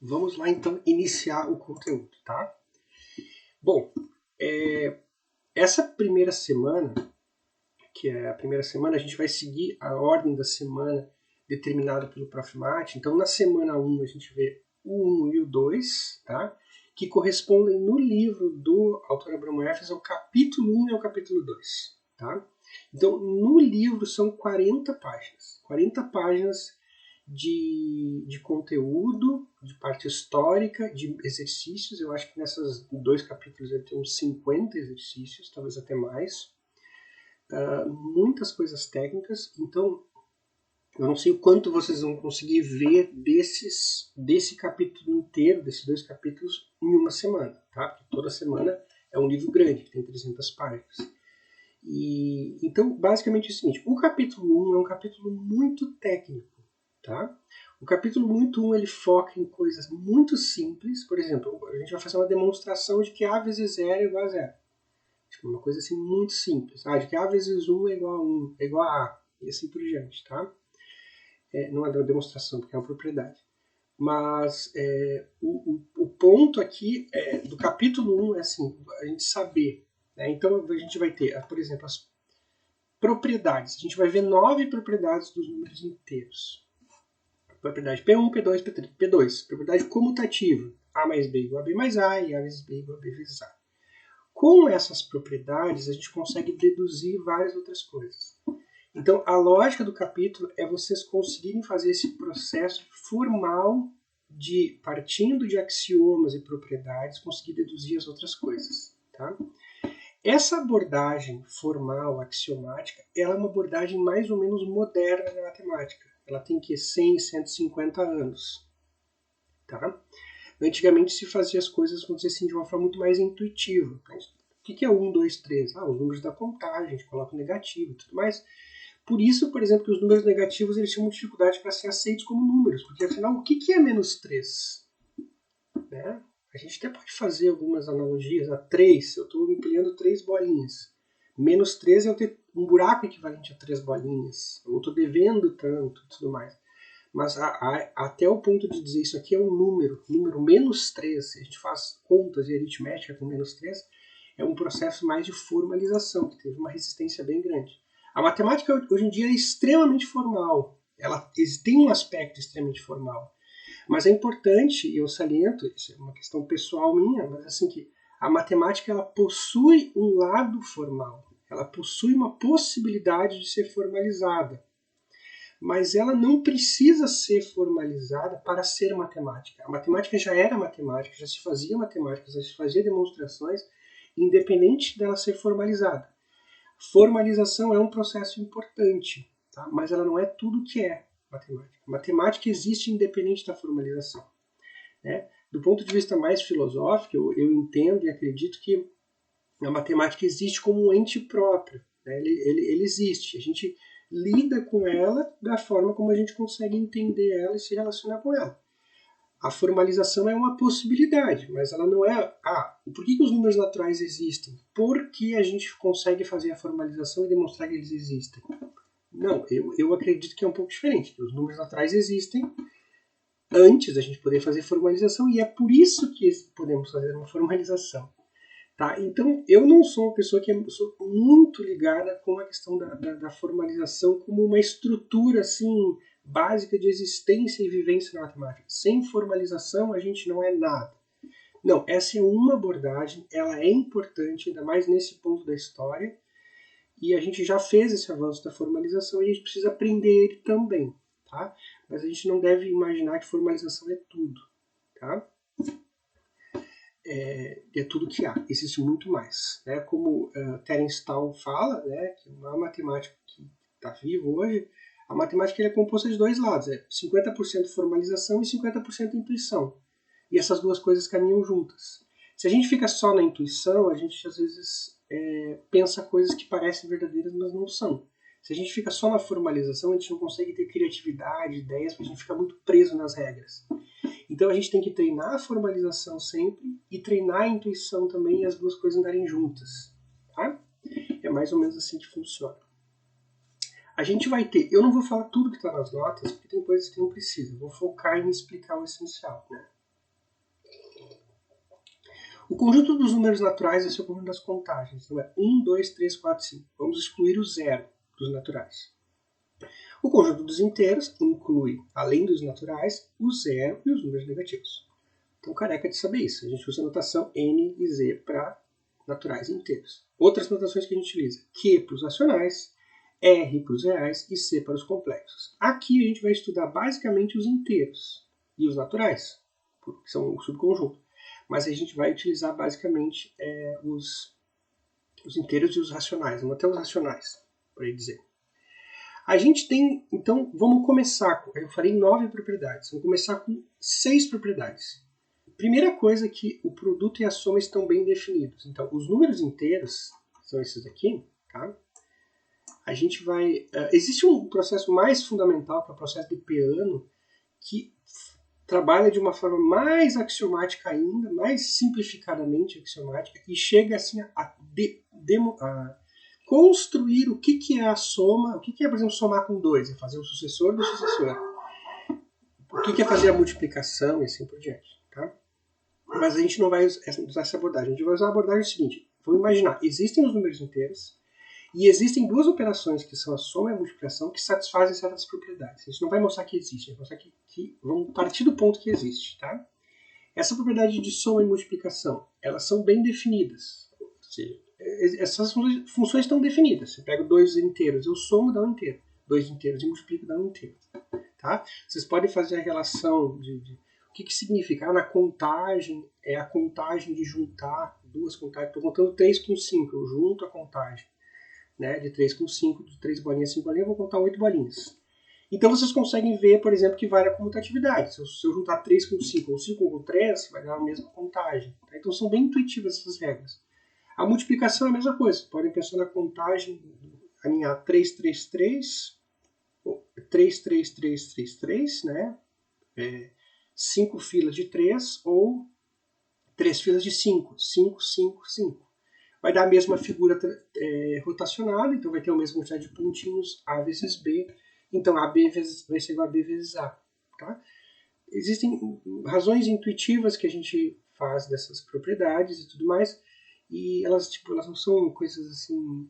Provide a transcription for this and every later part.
Vamos lá então iniciar o conteúdo, tá? Bom, essa primeira semana, que é a primeira semana, a gente vai seguir a ordem da semana determinada pelo Prof. Mate. Então, na semana 1, a gente vê o 1 e o 2, tá? Que correspondem no livro do autor Abraham Jefferson ao capítulo 1 e ao capítulo 2, tá? Então, no livro são 40 páginas. 40 páginas de conteúdo, de parte histórica, de exercícios. Eu acho que nesses 2 capítulos ele tem uns 50 exercícios, talvez até mais. Muitas coisas técnicas. Então, eu não sei o quanto vocês vão conseguir ver desse capítulo inteiro, desses 2 capítulos, em uma semana, tá? Porque toda semana é um livro grande, que tem 300 páginas. Então, basicamente é o seguinte, o capítulo 1 é um capítulo muito técnico, tá? O capítulo 1 ele foca em coisas muito simples. Por exemplo, a gente vai fazer uma demonstração de que A vezes 0 é igual a 0. Tipo, uma coisa assim muito simples. De que A vezes 1 é igual a 1, é igual a A, e assim por diante, tá? Não é uma demonstração, porque é uma propriedade. Mas o ponto aqui do capítulo 1 é assim, a gente saber. Né? Então a gente vai ter, por exemplo, as propriedades. A gente vai ver 9 propriedades dos números inteiros. Propriedade P1, P2, P3, P2. Propriedade comutativa. A mais B igual a B mais A e A vezes B igual a B vezes A. Com essas propriedades, a gente consegue deduzir várias outras coisas. Então, a lógica do capítulo é vocês conseguirem fazer esse processo formal de, partindo de axiomas e propriedades, conseguir deduzir as outras coisas. Tá? Essa abordagem formal, axiomática, ela é uma abordagem mais ou menos moderna na matemática. Ela tem que 100, 150 anos. Tá? Antigamente se fazia as coisas, vamos dizer assim, de uma forma muito mais intuitiva. O que é 1, 2, 3? Os números da contagem, a gente coloca o negativo e tudo mais. Por isso, por exemplo, que os números negativos eles tinham dificuldade para ser aceitos como números, porque afinal, o que é menos 3? Né? A gente até pode fazer algumas analogias. A 3, eu estou empilhando 3 bolinhas. Menos 3 é eu ter um buraco equivalente a 3 bolinhas. Eu estou devendo tanto e tudo mais. Mas até o ponto de dizer isso aqui é um número menos 3, se a gente faz contas e aritmética com menos 3, é um processo mais de formalização, que teve uma resistência bem grande. A matemática hoje em dia é extremamente formal, ela tem um aspecto extremamente formal, mas é importante, e eu saliento, isso é uma questão pessoal minha, mas assim que a matemática ela possui um lado formal, ela possui uma possibilidade de ser formalizada, mas ela não precisa ser formalizada para ser matemática. A matemática já era matemática, já se fazia matemática, já se fazia demonstrações, independente dela ser formalizada. Formalização é um processo importante, tá? Mas ela não é tudo que é matemática. A matemática existe independente da formalização. Né? Do ponto de vista mais filosófico, eu entendo e acredito que a matemática existe como um ente próprio. Né? Ele existe. A gente lida com ela da forma como a gente consegue entender ela e se relacionar com ela. A formalização é uma possibilidade, mas ela não é... por que os números naturais existem? Porque a gente consegue fazer a formalização e demonstrar que eles existem. Não, eu acredito que é um pouco diferente. Os números naturais existem antes da gente poder fazer formalização e é por isso que podemos fazer uma formalização. Tá? Então, eu não sou uma pessoa que sou muito ligada com a questão da formalização como uma estrutura assim, básica de existência e vivência na matemática. Sem formalização, a gente não é nada. Não, essa é uma abordagem, ela é importante, ainda mais nesse ponto da história, e a gente já fez esse avanço da formalização e a gente precisa aprender ele também. Tá? Mas a gente não deve imaginar que formalização é tudo. Tá? É tudo que há, existe muito mais. Né? Como Terence Tao fala, né, que é matemático que está vivo hoje, a matemática é composta de dois lados, 50% formalização e 50% intuição. E essas duas coisas caminham juntas. Se a gente fica só na intuição, a gente às vezes pensa coisas que parecem verdadeiras, mas não são. Se a gente fica só na formalização, a gente não consegue ter criatividade, ideias, porque a gente fica muito preso nas regras. Então a gente tem que treinar a formalização sempre e treinar a intuição também e as duas coisas andarem juntas. Tá? É mais ou menos assim que funciona. A gente vai ter, eu não vou falar tudo que está nas notas, porque tem coisas que não precisa, vou focar em explicar o essencial. Né? O conjunto dos números naturais é o conjunto das contagens. Então é 1, 2, 3, 4, 5. Vamos excluir o zero dos naturais. O conjunto dos inteiros inclui, além dos naturais, o zero e os números negativos. Então, careca de saber isso. A gente usa a notação N e Z para naturais e inteiros. Outras notações que a gente utiliza: Q para os racionais, R para os reais e C para os complexos. Aqui a gente vai estudar basicamente os inteiros e os naturais, que são o subconjunto. Mas a gente vai utilizar basicamente os inteiros e os racionais, até os racionais, por aí dizer. A gente tem, então, vamos começar, eu falei 9 propriedades, vamos começar com 6 propriedades. Primeira coisa é que o produto e a soma estão bem definidos. Então, os números inteiros, são esses aqui, tá? A gente vai... existe um processo mais fundamental, que é o processo de Peano, que trabalha de uma forma mais axiomática ainda, mais simplificadamente axiomática, e chega assim a construir o que é a soma, o que é, por exemplo, somar com 2, é fazer o sucessor do sucessor, o que é fazer a multiplicação e assim por diante. Tá? Mas a gente não vai usar essa abordagem, a gente vai usar a abordagem seguinte: vamos imaginar, existem os números inteiros e existem duas operações que são a soma e a multiplicação que satisfazem certas propriedades. A gente não vai mostrar que existe, vai mostrar que vamos partir do ponto que existe. Tá? Essa propriedade de soma e multiplicação, elas são bem definidas, ou seja, essas funções estão definidas. Você pega 2 inteiros, eu somo, dá um inteiro. 2 inteiros e multiplico, dá um inteiro. Tá? Vocês podem fazer a relação de o que significa. Na contagem, é a contagem de juntar duas contagens. Estou contando 3 com 5, eu junto a contagem. Né, de 3 com 5, de 3 bolinhas, 5 bolinhas, eu vou contar 8 bolinhas. Então vocês conseguem ver, por exemplo, que varia a comutatividade. Se eu juntar 3 com 5 ou 5 com 3, vai dar a mesma contagem. Tá? Então são bem intuitivas essas regras. A multiplicação é a mesma coisa. Podem pensar na contagem, alinhar 3, 3, 3, 3, 3, 3, 3, 3, né? 5 filas de 3 ou 3 filas de 5, 5, 5, 5. Vai dar a mesma figura rotacionada, então vai ter a mesma quantidade de pontinhos, A vezes B. Então, AB vai ser igual a B vezes A. Tá? Existem razões intuitivas que a gente faz dessas propriedades e tudo mais, e elas não são coisas assim,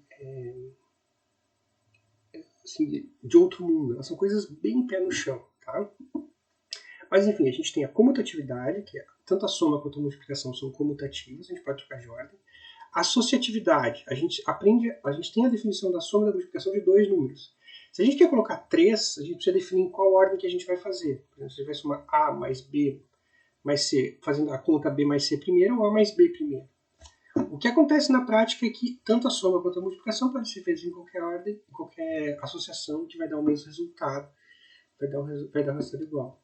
de outro mundo, elas são coisas bem pé no chão. Tá? Mas, enfim, a gente tem a comutatividade, que tanto a soma quanto a multiplicação são comutativas, a gente pode trocar de ordem. Associatividade, a gente tem a definição da soma e da multiplicação de 2 números. Se a gente quer colocar 3, a gente precisa definir em qual ordem que a gente vai fazer. Por exemplo, você vai somar A mais B mais C, fazendo a conta B mais C primeiro ou A mais B primeiro. O que acontece na prática é que tanto a soma quanto a multiplicação podem ser feitas em qualquer ordem, em qualquer associação, que vai dar o mesmo resultado, vai dar um resultado igual.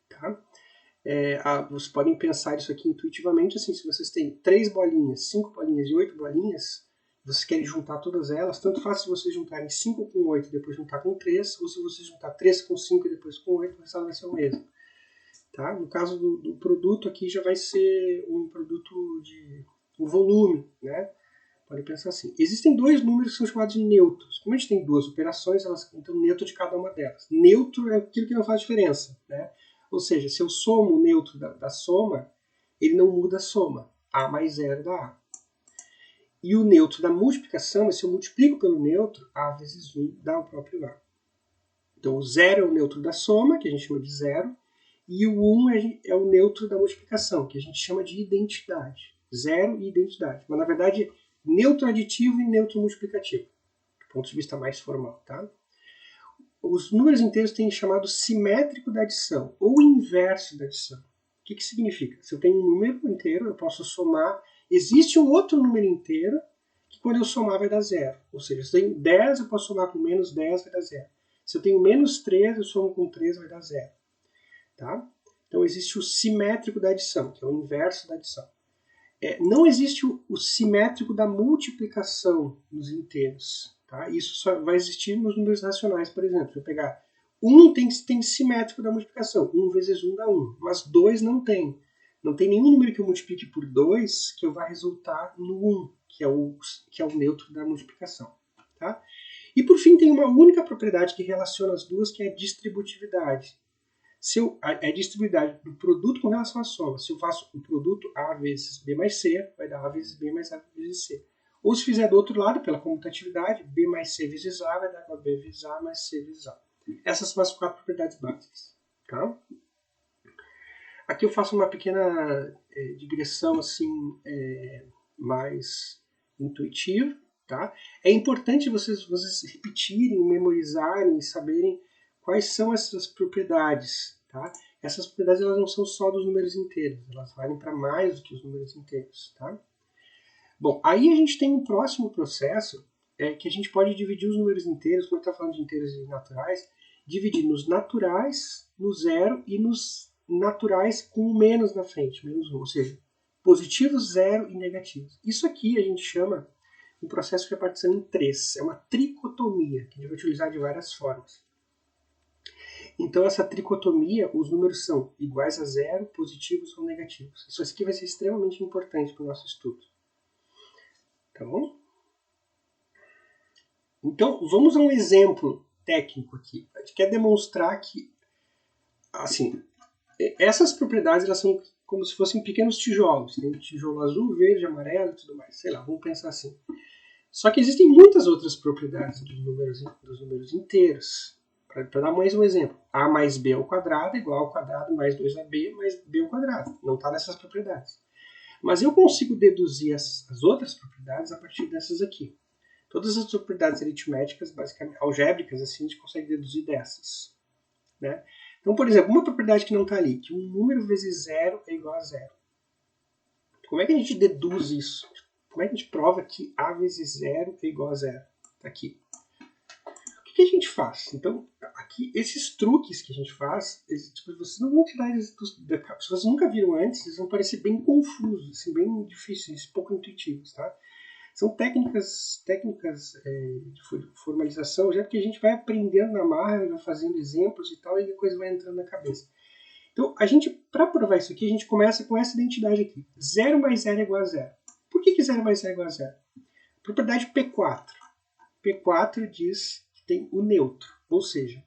Tá? Vocês podem pensar isso aqui intuitivamente, assim, se vocês têm 3 bolinhas, 5 bolinhas e 8 bolinhas, vocês querem juntar todas elas, tanto faz se vocês juntarem 5 com 8 e depois juntar com 3, ou se vocês juntar 3 com 5 e depois com 8, o resultado vai ser o mesmo. Tá? No caso do produto aqui já vai ser um produto de um volume, né? Pode pensar assim. Existem 2 números que são chamados de neutros. Como a gente tem 2 operações, elas então neutro de cada uma delas. Neutro é aquilo que não faz diferença, né? Ou seja, se eu somo o neutro da soma, ele não muda a soma. A mais 0 dá A. E o neutro da multiplicação, se eu multiplico pelo neutro, A vezes 1 dá o próprio A. Então o 0 é o neutro da soma, que a gente chama de 0, e o 1 é o neutro da multiplicação, que a gente chama de identidade. 0 e identidade. Mas na verdade, neutro aditivo e neutro multiplicativo, do ponto de vista mais formal. Tá? Os números inteiros têm chamado simétrico da adição, ou inverso da adição. O que significa? Se eu tenho um número inteiro, eu posso somar. Existe um outro número inteiro que quando eu somar vai dar 0. Ou seja, se eu tenho 10, eu posso somar com menos 10, vai dar 0. Se eu tenho menos 3, eu somo com 3, vai dar 0. Tá? Então existe o simétrico da adição, que é o inverso da adição. Não existe o simétrico da multiplicação nos inteiros. Tá? Isso só vai existir nos números racionais, por exemplo. Se eu pegar 1 tem simétrico da multiplicação. 1 vezes 1 dá 1. Mas 2 não tem. Não tem nenhum número que eu multiplique por 2 que eu vá resultar no 1, que é o neutro da multiplicação. Tá? E por fim tem uma única propriedade que relaciona as duas, que é a distributividade. a distribuibilidade do produto com relação à soma. Se eu faço o produto A vezes B mais C, vai dar A vezes B mais A vezes C. Ou se fizer do outro lado, pela comutatividade, B mais C vezes A vai dar B vezes A mais C vezes A. Essas são as 4 propriedades básicas. Tá? Aqui eu faço uma pequena digressão assim, mais intuitiva. Tá? É importante vocês repetirem, memorizarem e saberem quais são essas propriedades. Tá? Essas propriedades elas não são só dos números inteiros, elas valem para mais do que os números inteiros. Tá? Bom, aí a gente tem um próximo processo que a gente pode dividir os números inteiros, como está falando de inteiros e naturais, dividir nos naturais, no zero e nos naturais com menos na frente, menos 1, ou seja, positivos, zero e negativos. Isso aqui a gente chama um processo de repartição em 3, é uma tricotomia, que a gente vai utilizar de várias formas. Então essa tricotomia, os números são iguais a zero, positivos ou negativos. Isso aqui vai ser extremamente importante para o nosso estudo. Tá bom? Então vamos a um exemplo técnico aqui. A gente quer demonstrar que, assim, essas propriedades elas são como se fossem pequenos tijolos. Tem tijolo azul, verde, amarelo e tudo mais. Sei lá, vamos pensar assim. Só que existem muitas outras propriedades dos números inteiros. Para dar mais um exemplo. A mais B ao quadrado igual ao quadrado mais 2AB mais B ao quadrado. Não está nessas propriedades. Mas eu consigo deduzir as outras propriedades a partir dessas aqui. Todas as propriedades aritméticas, basicamente, algébricas, assim, a gente consegue deduzir dessas. Né? Então, por exemplo, uma propriedade que não está ali, que um número vezes zero é igual a zero. Como é que a gente deduz isso? Como é que a gente prova que A vezes zero é igual a zero? Está aqui. O que a gente faz? Então, aqui, esses truques que a gente faz, tipo, vocês não vão tirar eles da cabeça. Se vocês nunca viram antes, eles vão parecer bem confusos, assim, bem difíceis, pouco intuitivos. Tá? São técnicas de formalização, já que a gente vai aprendendo na marra, vai fazendo exemplos e tal, e a coisa vai entrando na cabeça. Então, para provar isso aqui, a gente começa com essa identidade aqui. 0 mais 0 é igual a 0. Por que 0 mais 0 é igual a 0? Propriedade P4. P4 diz que tem o neutro, ou seja,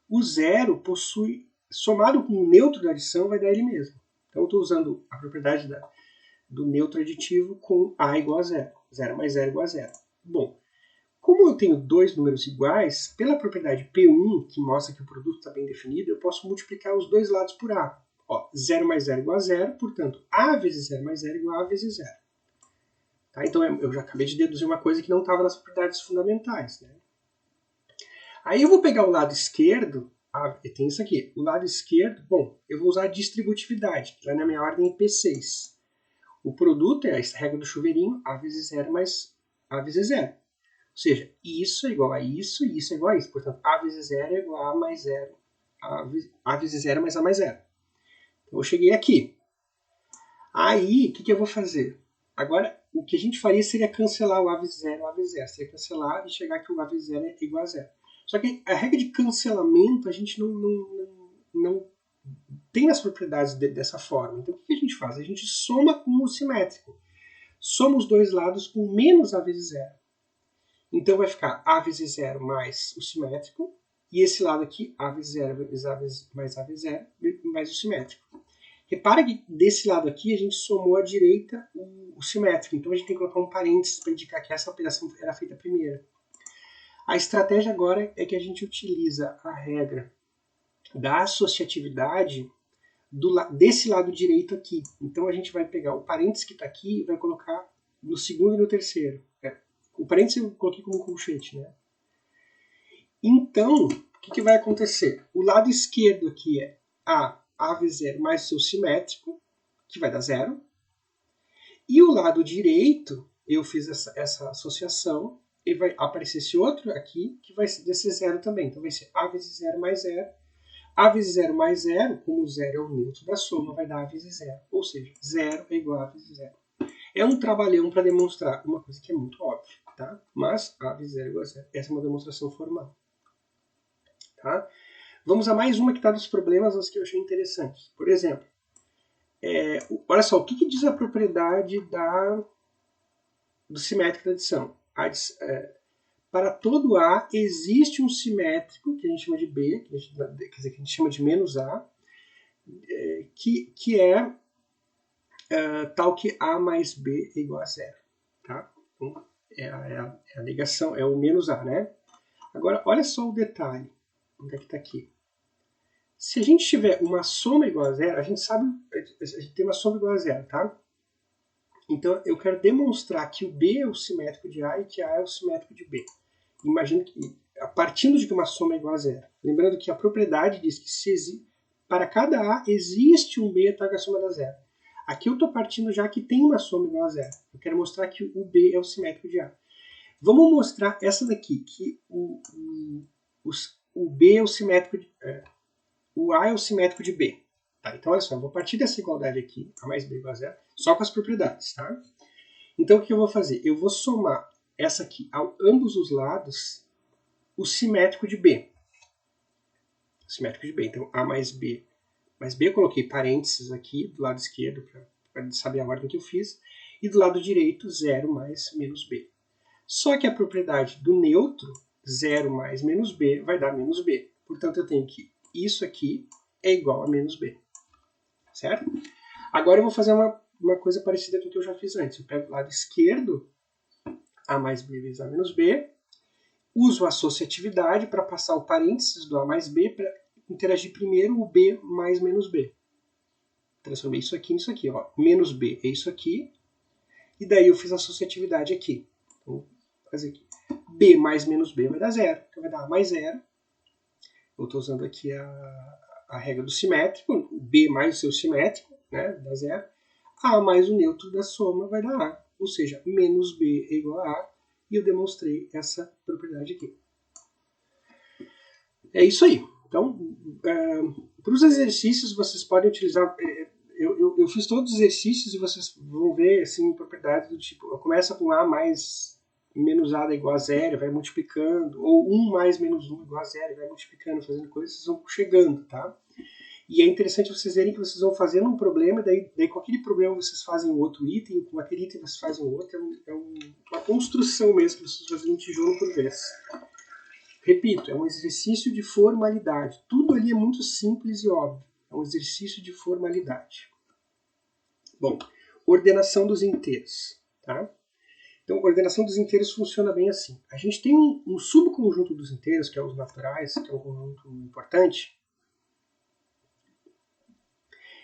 o zero possui, somado com o neutro da adição, vai dar ele mesmo. Então, eu estou usando a propriedade do neutro aditivo com A igual a 0. 0 mais 0 igual a 0. Bom, como eu tenho dois números iguais, pela propriedade P1, que mostra que o produto está bem definido, eu posso multiplicar os dois lados por A. Ó, 0 mais 0 igual a 0, portanto, A vezes 0 mais 0 igual a A vezes 0. Tá? Então, eu já acabei de deduzir uma coisa que não estava nas propriedades fundamentais. Né? Aí eu vou pegar o lado esquerdo, tem isso aqui, o lado esquerdo, bom, eu vou usar a distributividade, que lá na minha ordem é P6. O produto é a regra do chuveirinho, A vezes 0 mais A vezes 0. Ou seja, isso é igual a isso e isso é igual a isso. Portanto, A vezes 0 é igual a A mais 0. A vezes 0 mais A mais 0. Então, eu cheguei aqui. Aí, o que eu vou fazer? Agora, o que a gente faria seria cancelar o A vezes 0 e o A vezes 0. Seria cancelar e chegar que o A vezes 0 é igual a 0. Só que a regra de cancelamento a gente não tem as propriedades dessa forma. Então, o que a gente faz? A gente soma com o simétrico. Soma os dois lados com menos A vezes 0. Então vai ficar A vezes 0 mais o simétrico, e esse lado aqui, A vezes 0 mais A vezes 0 mais o simétrico. Repara que desse lado aqui a gente somou à direita o simétrico, então a gente tem que colocar um parênteses para indicar que essa operação era feita primeiro. A estratégia agora é que a gente utiliza a regra da associatividade desse lado direito aqui. Então a gente vai pegar o parênteses que está aqui e vai colocar no segundo e no terceiro. O parênteses eu coloquei como colchete, né? Então, o que vai acontecer? O lado esquerdo aqui é A vezes 0 mais o seu simétrico, que vai dar 0. E o lado direito, eu fiz essa associação, e vai aparecer esse outro aqui, que vai ser 0 também. Então vai ser A vezes 0 mais 0. A vezes 0 mais 0, como o 0 é o neutro da soma, vai dar A vezes 0. Ou seja, 0 é igual a A vezes 0. É um trabalhão para demonstrar uma coisa que é muito óbvia, tá? Mas A vezes 0 é igual a 0. Essa é uma demonstração formal. Tá? Vamos a mais uma que está dos problemas, as que eu achei interessantes. Por exemplo, olha só, o que diz a propriedade do simétrico da adição? Para todo A existe um simétrico, que a gente chama de B, que a gente chama de menos A, que é tal que A mais B é igual a zero. Tá? Então, é a negação, é o menos A, né? Agora, olha só o detalhe. Onde é que está aqui? Se a gente tiver uma soma igual a zero, a gente sabe, a gente tem uma soma igual a zero, tá? Então, eu quero demonstrar que o B é o simétrico de A e que A é o simétrico de B. Imagina que, partindo de que uma soma é igual a zero. Lembrando que a propriedade diz que para cada A existe um B tal que a soma dá zero. Aqui eu estou partindo já que tem uma soma igual a zero. Eu quero mostrar que o B é o simétrico de A. Vamos mostrar essa daqui, que o B é o simétrico de... o A é o simétrico de B. Tá, então, olha só, eu vou partir dessa igualdade aqui, A mais B igual a zero, só com as propriedades, tá? Então, o que eu vou fazer? Eu vou somar essa aqui, a ambos os lados, o simétrico de B. O simétrico de B. Então, A mais B. Mais B, eu coloquei parênteses aqui do lado esquerdo, para saber a ordem que eu fiz. E do lado direito, 0 mais menos B. Só que a propriedade do neutro, 0 mais menos B, vai dar menos B. Portanto, eu tenho que isso aqui é igual a menos B. Certo? Agora eu vou fazer uma coisa parecida com o que eu já fiz antes. Eu pego o lado esquerdo, A mais B vezes A menos B, uso a associatividade para passar o parênteses do A mais B para interagir primeiro o B mais menos B. Transformei isso aqui nisso aqui. Ó. Menos B é isso aqui. E daí eu fiz a associatividade aqui. Então, vou fazer aqui. B mais menos B vai dar zero. Então vai dar A mais zero. Eu estou usando aqui a regra do simétrico. B mais o seu simétrico, né, dá zero. A mais o neutro da soma vai dar A. Ou seja, menos B é igual a A. E eu demonstrei essa propriedade aqui. É isso aí. Então, para os exercícios, vocês podem utilizar... Eu fiz todos os exercícios e vocês vão ver assim, propriedades do tipo... Começa com A mais menos A igual a zero, vai multiplicando. Ou 1 mais menos 1 igual a zero, vai multiplicando, fazendo coisas, vocês vão chegando, tá? E é interessante vocês verem que vocês vão fazendo um problema, daí com aquele problema vocês fazem um outro item, com aquele item vocês fazem um outro. É uma construção mesmo, que vocês fazem um tijolo por vez. Repito, é um exercício de formalidade. Tudo ali é muito simples e óbvio. É um exercício de formalidade. Bom, ordenação dos inteiros. Tá? Então, a ordenação dos inteiros funciona bem assim. A gente tem um subconjunto dos inteiros, que é os naturais, que é um conjunto importante.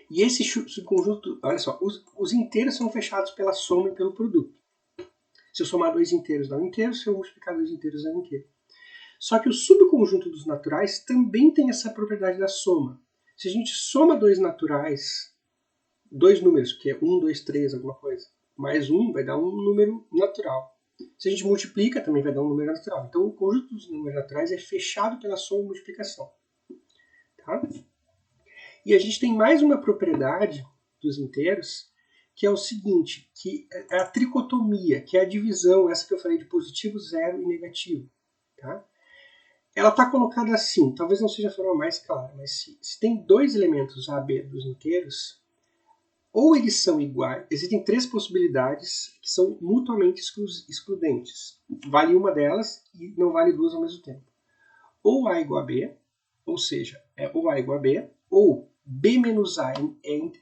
E esse subconjunto, olha só, os inteiros são fechados pela soma e pelo produto. Se eu somar dois inteiros dá um inteiro, se eu multiplicar dois inteiros dá um inteiro. Só que o subconjunto dos naturais também tem essa propriedade da soma. Se a gente soma dois naturais, dois números, que é 1, 2, 3, alguma coisa, mais 1 vai dar um número natural. Se a gente multiplica, também vai dar um número natural. Então, o conjunto dos números naturais é fechado pela soma e multiplicação. Tá? E a gente tem mais uma propriedade dos inteiros, que é o seguinte, que é a tricotomia, que é a divisão, essa que eu falei de positivo, zero e negativo. Tá? Ela está colocada assim, talvez não seja a forma mais clara, mas se tem dois elementos A, B dos inteiros, ou eles são iguais, existem três possibilidades que são mutuamente excludentes. Vale uma delas e não vale duas ao mesmo tempo. Ou A igual a B, ou seja, ou A igual a B, ou B menos A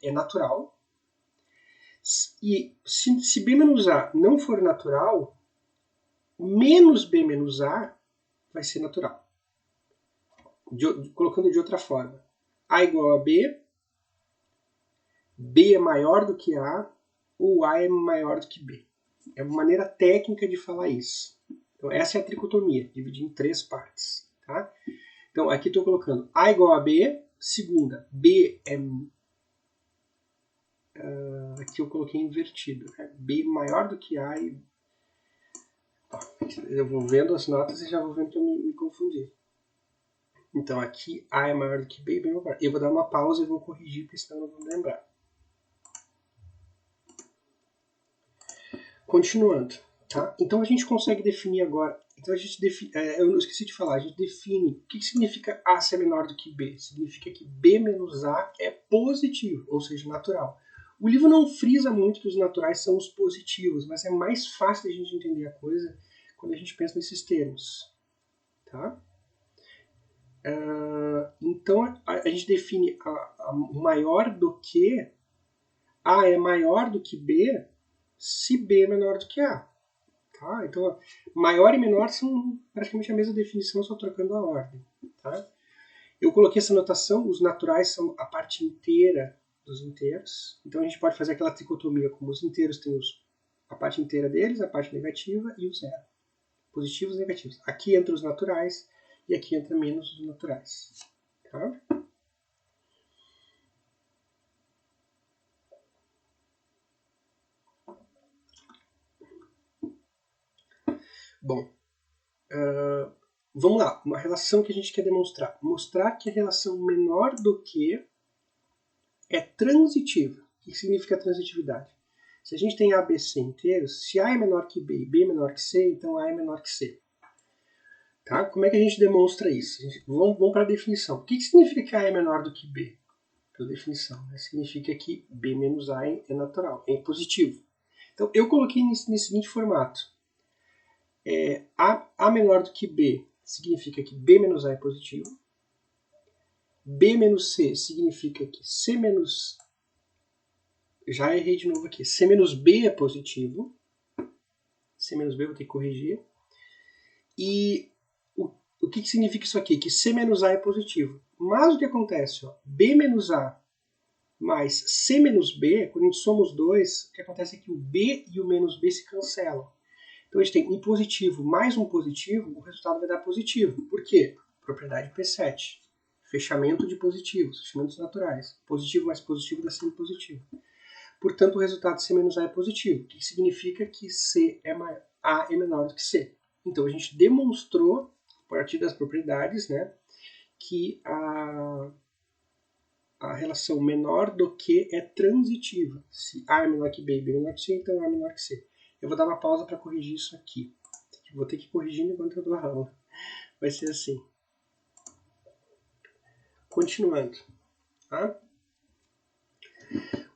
é natural. E se B menos A não for natural, menos B menos A vai ser natural. Colocando de outra forma. A igual a B, B é maior do que A, ou A é maior do que B. É uma maneira técnica de falar isso. Então, essa é a tricotomia, dividir em três partes. Tá? Então, aqui estou colocando A igual a B, segunda, B é... aqui eu coloquei invertido. Né? B maior do que A e... eu vou vendo as notas e já vou vendo que eu me confundi. Então, aqui A é maior do que B e B é maior. Eu vou dar uma pausa e vou corrigir, porque senão eu não vou lembrar. Continuando. Tá? Então, a gente consegue definir agora... Então, a gente eu não esqueci de falar. A gente define o que significa A ser menor do que B. Significa que B menos A é positivo, ou seja, natural. O livro não frisa muito que os naturais são os positivos, mas é mais fácil de a gente entender a coisa quando a gente pensa nesses termos. Tá? Então a gente define maior do que A é maior do que B se B é menor do que A. Tá? Então, maior e menor são praticamente a mesma definição, só trocando a ordem. Tá? Eu coloquei essa notação, os naturais são a parte inteira dos inteiros. Então a gente pode fazer aquela tricotomia, como os inteiros têm a parte inteira deles, a parte negativa e o zero. Positivos e negativos. Aqui entra os naturais e aqui entra menos os naturais. Tá? Bom, vamos lá. Uma relação que a gente quer demonstrar. Mostrar que a relação menor do que é transitiva. O que significa transitividade? Se a gente tem A, B, C inteiros, se A é menor que B e B é menor que C, então A é menor que C. Tá? Como é que a gente demonstra isso? Vamos para a definição. O que significa que A é menor do que B? Pela definição. Né? Significa que B menos A é natural, é positivo. Então, eu coloquei nesse seguinte formato. A menor do que B significa que B menos A é positivo. B menos C significa que C menos... Já errei de novo aqui. C menos B é positivo. C menos B vou ter que corrigir. E o que significa isso aqui? Que C menos A é positivo. Mas o que acontece? Ó, B menos A mais C menos B, quando a gente soma os dois, o que acontece é que o B e o menos B se cancelam. Então a gente tem um positivo mais um positivo, o resultado vai dar positivo. Por quê? Propriedade P7. Fechamento de positivos, fechamentos naturais. Positivo mais positivo dá sempre positivo. Portanto, o resultado C menos A é positivo, o que significa que A é menor do que C. Então a gente demonstrou, a partir das propriedades, né, que a relação menor do que é transitiva. Se A é menor que B e B é menor que C, então A é menor que C. Eu vou dar uma pausa para corrigir isso aqui. Vou ter que ir corrigindo enquanto eu dou a aula. Vai ser assim. Continuando. Tá?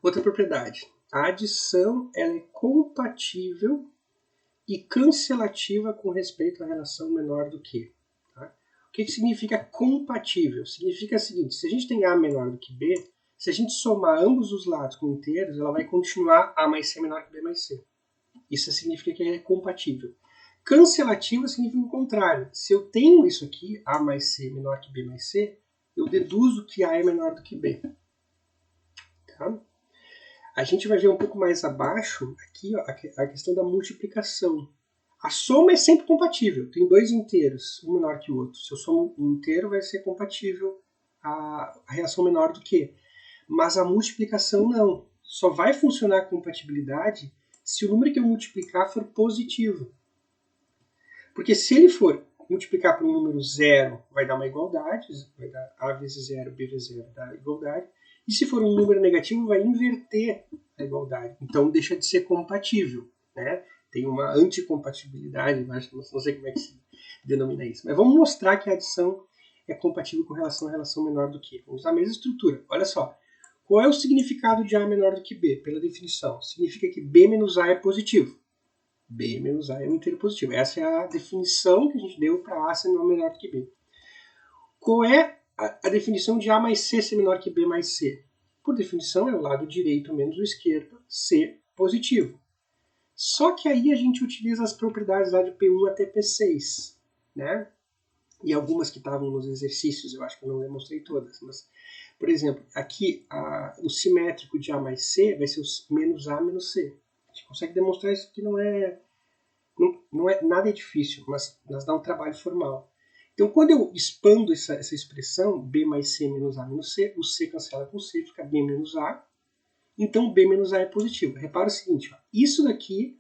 Outra propriedade. A adição ela é compatível e cancelativa com respeito à relação menor do que. Tá? O que significa compatível? Significa o seguinte, se a gente tem A menor do que B, se a gente somar ambos os lados com inteiros, ela vai continuar A mais C menor que B mais C. Isso significa que é compatível. Cancelativa significa o contrário. Se eu tenho isso aqui, A mais C menor que B mais C, eu deduzo que A é menor do que B. Tá? A gente vai ver um pouco mais abaixo aqui ó, a questão da multiplicação. A soma é sempre compatível. Tem dois inteiros, um menor que o outro. Se eu somo um inteiro, vai ser compatível a reação menor do que. Mas a multiplicação não. Só vai funcionar a compatibilidade se o número que eu multiplicar for positivo. Porque se ele for multiplicar por um número zero, vai dar uma igualdade, vai dar A vezes zero, B vezes zero, dá igualdade. E se for um número negativo, vai inverter a igualdade. Então deixa de ser compatível. Né? Tem uma anticompatibilidade, não sei como é que se denomina isso. Mas vamos mostrar que a adição é compatível com relação à relação menor do que. Vamos usar a mesma estrutura. Olha só. Qual é o significado de A menor do que B? Pela definição. Significa que B menos A é positivo. B menos A é um inteiro positivo. Essa é a definição que a gente deu para A ser menor do que B. Qual é a definição de A mais C ser menor que B mais C? Por definição, é o lado direito menos o esquerdo, C positivo. Só que aí a gente utiliza as propriedades lá de P1 até P6, né? E algumas que estavam nos exercícios, eu acho que eu não demonstrei todas, mas, por exemplo, aqui o simétrico de A mais C vai ser o menos A menos C. A gente consegue demonstrar isso que não é nada é difícil, mas dá um trabalho formal. Então, quando eu expando essa expressão, B mais C menos A menos C, o C cancela com C, fica B menos A. Então, B menos A é positivo. Repara o seguinte, ó, isso daqui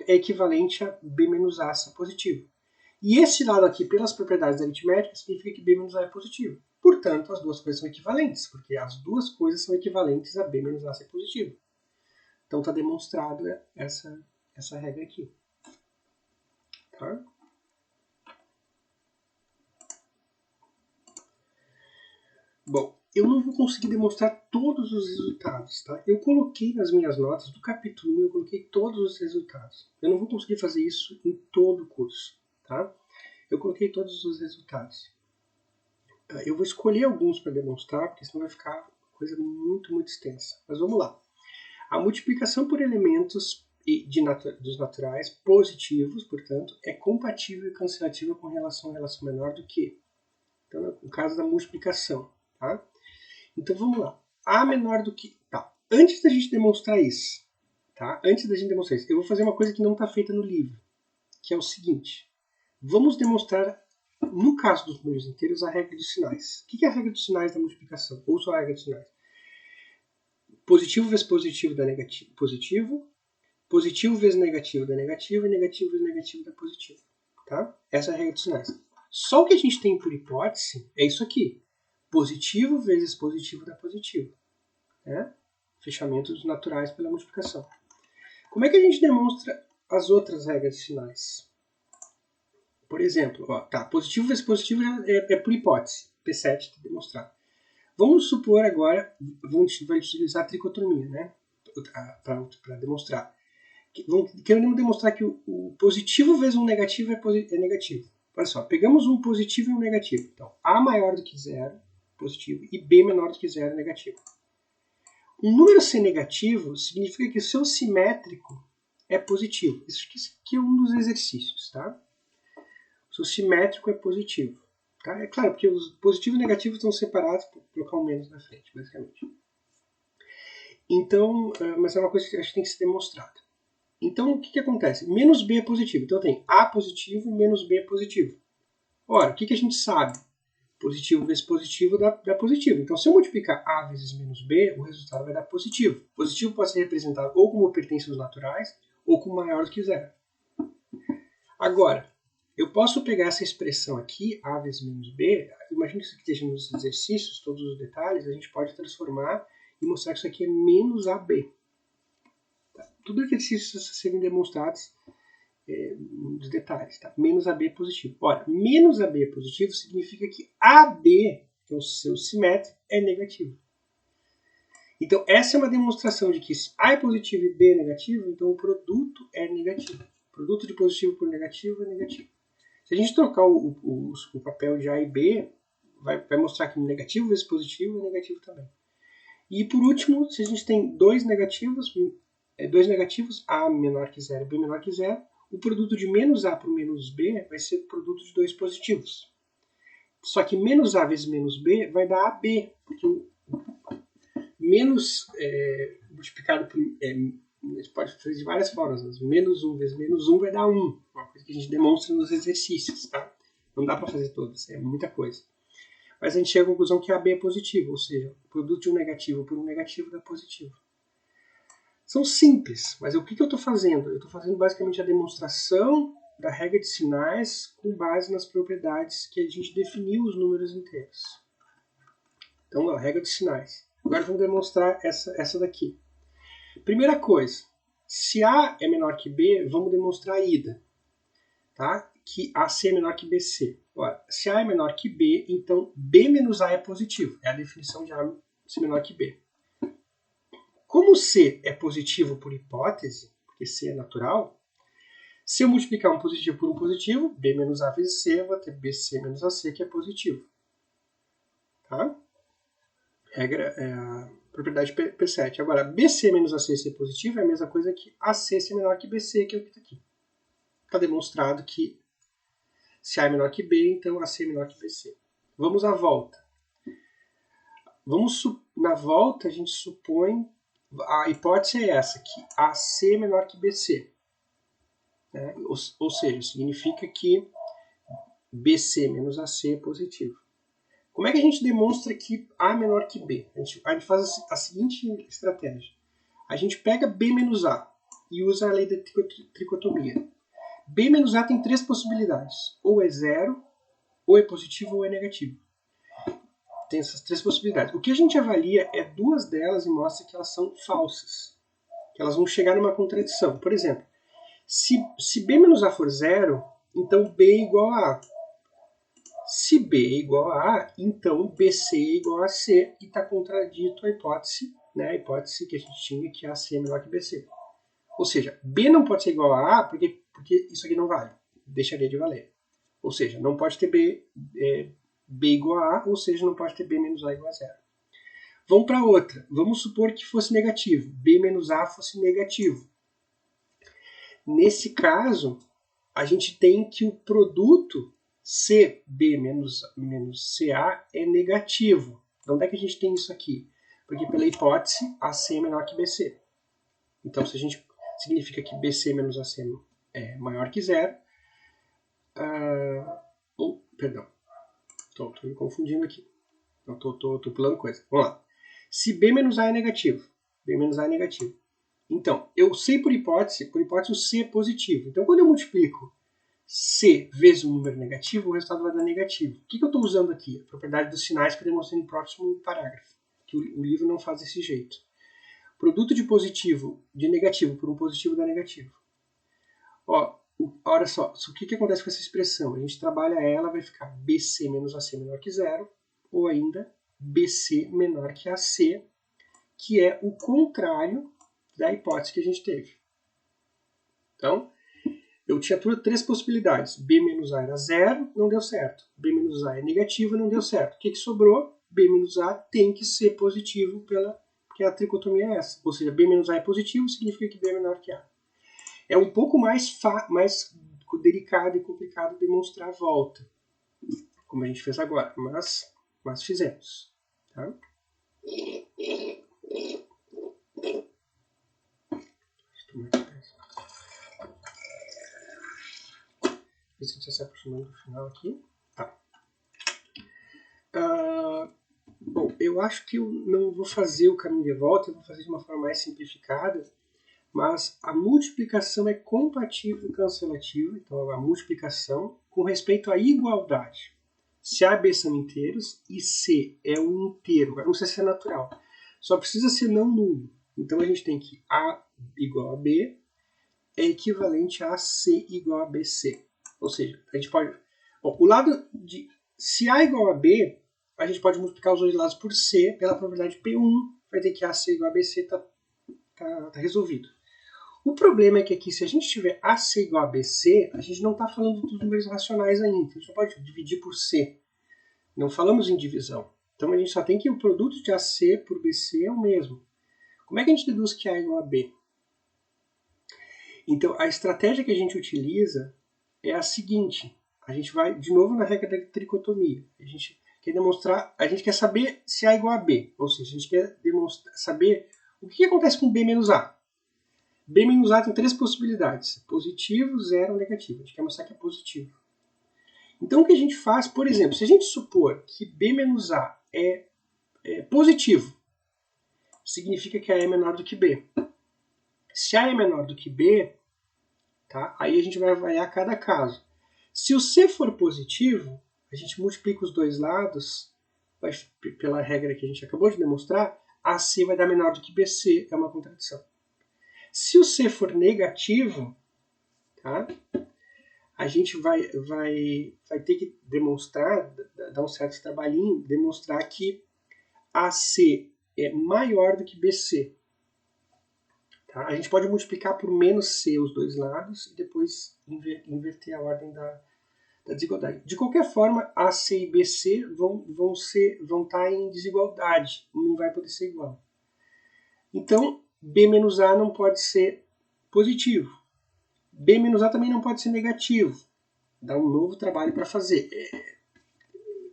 é equivalente a B menos A ser positivo. E esse lado aqui, pelas propriedades aritméticas, significa que B menos A é positivo. Portanto, as duas coisas são equivalentes, porque as duas coisas são equivalentes a B menos A ser positivo. Então, está demonstrado essa regra aqui. Tá? Bom, eu não vou conseguir demonstrar todos os resultados, tá? Eu coloquei nas minhas notas do capítulo 1, eu coloquei todos os resultados. Eu não vou conseguir fazer isso em todo o curso, tá? Eu coloquei todos os resultados. Eu vou escolher alguns para demonstrar, porque senão vai ficar uma coisa muito, muito extensa. Mas vamos lá. A multiplicação por elementos dos naturais positivos, portanto, é compatível e cancelativa com relação menor do que. Então, no caso da multiplicação. Tá? Então, vamos lá. A menor do que... Tá. Antes da gente demonstrar isso, tá? Eu vou fazer uma coisa que não está feita no livro, que é o seguinte. Vamos demonstrar, no caso dos números inteiros, a regra dos sinais. O que é a regra dos sinais da multiplicação? Ou só a regra dos sinais? Positivo vezes positivo dá positivo. Positivo vezes negativo dá negativo. E negativo vezes negativo dá positivo. Tá? Essa é a regra dos sinais. Só o que a gente tem por hipótese é isso aqui. Positivo vezes positivo dá positivo. Né? Fechamentos naturais pela multiplicação. Como é que a gente demonstra as outras regras de sinais? Por exemplo, positivo vezes positivo é por hipótese. P7 está demonstrado. Vamos supor agora, vamos utilizar a tricotomia, né? Para demonstrar. Queremos demonstrar que o positivo vezes um negativo é negativo. Olha só, pegamos um positivo e um negativo. Então, A maior do que zero, positivo, e B menor do que zero, negativo. Um número ser negativo significa que o seu simétrico é positivo. Isso aqui é um dos exercícios, tá? O seu simétrico é positivo. Tá? É claro, porque os positivos e negativos estão separados por colocar um menos na frente, basicamente. Então, mas é uma coisa que acho que tem que ser demonstrada. Então, o que acontece? Menos B é positivo. Então, tem A positivo e menos B é positivo. Ora, o que a gente sabe? Positivo vezes positivo dá positivo. Então, se eu multiplicar A vezes menos B, o resultado vai dar positivo. Positivo pode ser representado ou como pertence aos naturais, ou como maior do que zero. Agora, eu posso pegar essa expressão aqui, A vezes menos B, imagina que isso aqui esteja nos exercícios, todos os detalhes, a gente pode transformar e mostrar que isso aqui é menos AB. Tá? Tudo exercícios a serem demonstrados nos detalhes. Tá? Menos AB positivo. Ora, menos AB positivo significa que AB, que é o seu simétrico, é negativo. Então, essa é uma demonstração de que se A é positivo e B é negativo, então o produto é negativo. O produto de positivo por negativo é negativo. Se a gente trocar o papel de A e B, vai mostrar que negativo vezes positivo é negativo também. E por último, se a gente tem dois negativos, A menor que zero e B menor que zero, o produto de menos A por menos B vai ser o produto de dois positivos. Só que menos A vezes menos B vai dar AB, porque o menos multiplicado por... a gente pode fazer de várias formas. Mas menos 1 vezes menos 1 vai dar 1. Uma coisa que a gente demonstra nos exercícios. Tá? Não dá para fazer todas, é muita coisa. Mas a gente chega à conclusão que AB é positivo, ou seja, o produto de um negativo por um negativo dá positivo. São simples, mas o que eu estou fazendo? Eu estou fazendo basicamente a demonstração da regra de sinais com base nas propriedades que a gente definiu os números inteiros. Então, a regra de sinais. Agora vamos demonstrar essa daqui. Primeira coisa, se A é menor que B, vamos demonstrar a ida. Tá? Que AC é menor que BC. Ora, se A é menor que B, então B menos A é positivo. É a definição de A ser menor que B. Como C é positivo por hipótese, porque C é natural, se eu multiplicar um positivo por um positivo, B menos A vezes C, eu vou ter BC menos AC, que é positivo. Tá? Regra é a propriedade P7. Agora, BC menos AC ser positivo é a mesma coisa que AC ser menor que BC, que é o que está aqui. Está demonstrado que se A é menor que B, então AC é menor que BC. Vamos à volta. Na volta, a gente supõe... A hipótese é essa, que AC é menor que BC. Né? Ou seja, significa que BC menos AC é positivo. Como é que a gente demonstra que A é menor que B? A gente faz a seguinte estratégia. A gente pega B menos A e usa a lei da tricotomia. B menos A tem três possibilidades. Ou é zero, ou é positivo, ou é negativo. Tem essas três possibilidades. O que a gente avalia é duas delas e mostra que elas são falsas. Que elas vão chegar numa contradição. Por exemplo, se B menos A for zero, então B é igual a A. Se B é igual a A, então BC é igual a C e está contradito a hipótese, né, a hipótese que a gente tinha que AC é menor que BC. Ou seja, B não pode ser igual a A porque isso aqui não vale, deixaria de valer. Ou seja, não pode ter B B igual a A, ou seja, não pode ter B menos A igual a zero. Vamos para outra. Vamos supor que fosse negativo. B menos A fosse negativo. Nesse caso, a gente tem que o produto CB menos CA é negativo. De onde é que a gente tem isso aqui? Porque pela hipótese, AC é menor que BC. Então, se a gente significa que BC menos AC é maior que zero. Perdão. Estou me confundindo aqui. Estou pulando coisa. Vamos lá. Se B menos A é negativo. B menos A é negativo. Então, eu sei por hipótese o C é positivo. Então, quando eu multiplico C vezes um número negativo, o resultado vai dar negativo. O que eu estou usando aqui? A propriedade dos sinais que eu demonstrei no próximo parágrafo. Que o livro não faz desse jeito. Produto de negativo por um positivo dá negativo. Ó, olha só, o que acontece com essa expressão? A gente trabalha ela, vai ficar BC menos AC menor que zero, ou ainda BC menor que AC, que é o contrário da hipótese que a gente teve. Então, eu tinha três possibilidades. B menos A era zero, não deu certo. B menos A é negativo, não deu certo. O que sobrou? B menos A tem que ser positivo, porque a tricotomia é essa. Ou seja, B menos A é positivo, significa que B é menor que A. É um pouco mais delicado e complicado demonstrar a volta, como a gente fez agora, mas fizemos. Tá? A gente está se aproximando do final aqui. Tá. Bom, eu acho que eu não vou fazer o caminho de volta, eu vou fazer de uma forma mais simplificada, mas a multiplicação é compatível e cancelativa, então a multiplicação com respeito à igualdade. Se A e B são inteiros e C é um inteiro, agora não precisa ser natural, só precisa ser não nulo. Então a gente tem que A igual a B é equivalente a C igual a BC. Ou seja, a gente pode... Bom, o lado de... Se A igual a B, a gente pode multiplicar os dois lados por C pela propriedade P1, vai ter que AC igual a BC está resolvido. O problema é que aqui, se a gente tiver AC igual a BC, a gente não está falando dos números racionais ainda. A gente só pode dividir por C. Não falamos em divisão. Então a gente só tem que o produto de AC por BC é o mesmo. Como é que a gente deduz que A é igual a B? Então a estratégia que a gente utiliza é a seguinte. A gente vai de novo na regra da tricotomia. A gente quer demonstrar, a gente quer saber se A é igual a B. Ou seja, a gente quer saber o que acontece com B menos A. B menos A tem três possibilidades. Positivo, zero ou negativo. A gente quer mostrar que é positivo. Então o que a gente faz, por exemplo, se a gente supor que B menos A é positivo, significa que A é menor do que B. Se A é menor do que B, tá? Aí a gente vai avaliar cada caso. Se o C for positivo, a gente multiplica os dois lados, pela regra que a gente acabou de demonstrar, AC vai dar menor do que BC, é uma contradição. Se o C for negativo, tá? A gente vai ter que demonstrar, dar um certo trabalhinho, demonstrar que AC é maior do que BC. Tá? A gente pode multiplicar por menos C os dois lados e depois inverter a ordem da desigualdade. De qualquer forma, AC e BC vão estar em desigualdade, não vai poder ser igual. Então, B menos A não pode ser positivo. B menos A também não pode ser negativo. Dá um novo trabalho para fazer.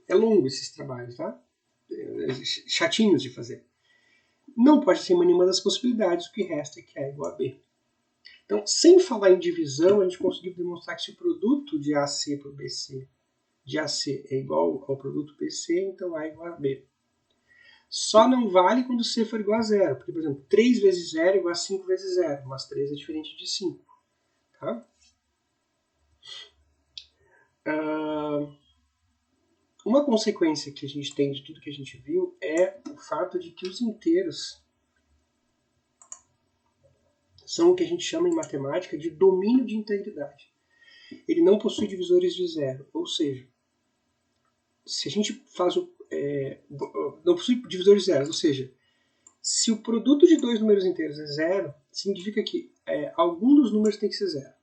É longo esses trabalhos, tá? Chatinhos de fazer. Não pode ser nenhuma das possibilidades, o que resta é que A é igual a B. Então, sem falar em divisão, a gente conseguiu demonstrar que se o produto de AC por BC de AC é igual ao produto BC, então A é igual a B. Só não vale quando C for igual a zero, porque, por exemplo, 3 vezes 0 é igual a 5 vezes 0, mas 3 é diferente de 5. Tá? Uma consequência que a gente tem de tudo que a gente viu é o fato de que os inteiros são o que a gente chama em matemática de domínio de integridade. Ele não possui divisores de zero, ou seja, se a gente faz não possui divisores de zero, ou seja, se o produto de dois números inteiros é zero, significa que algum dos números tem que ser zero.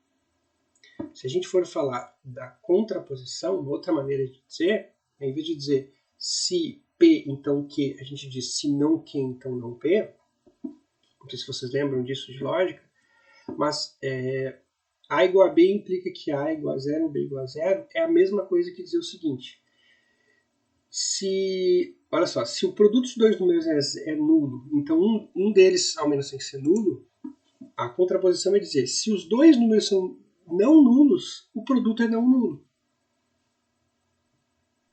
Se a gente for falar da contraposição, outra maneira de dizer, Em vez de dizer se P, então Q, a gente diz se não Q, então não P. Não sei se vocês lembram disso de lógica, mas A igual a B implica que A igual a 0 ou B igual a 0 é a mesma coisa que dizer o seguinte. Olha só, se o produto dos dois números é nulo, então um deles ao menos tem que ser nulo, a contraposição é dizer, se os dois números são não nulos, o produto é não nulo.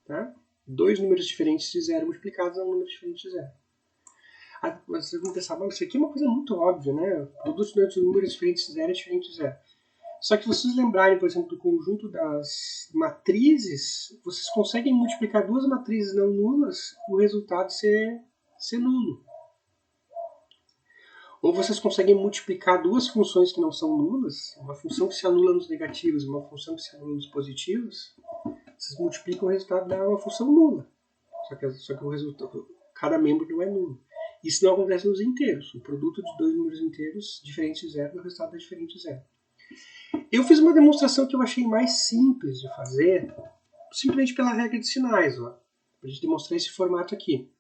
Tá? Dois números diferentes de zero multiplicados é um número diferente de zero. Vocês vão pensar, mas isso aqui é uma coisa muito óbvia, né? O produto de números diferentes de zero é diferente de zero. Só que vocês lembrarem, por exemplo, do conjunto das matrizes, vocês conseguem multiplicar duas matrizes não nulas e o resultado ser nulo. Ou vocês conseguem multiplicar duas funções que não são nulas, uma função que se anula nos negativos e uma função que se anula nos positivos, vocês multiplicam o resultado dá uma função nula. Só que o resultado, cada membro não é nulo. Isso não acontece nos inteiros. O produto de dois números inteiros diferentes de zero, o resultado é diferente de zero. Eu fiz uma demonstração que eu achei mais simples de fazer, simplesmente pela regra de sinais, para a gente demonstrar esse formato aqui.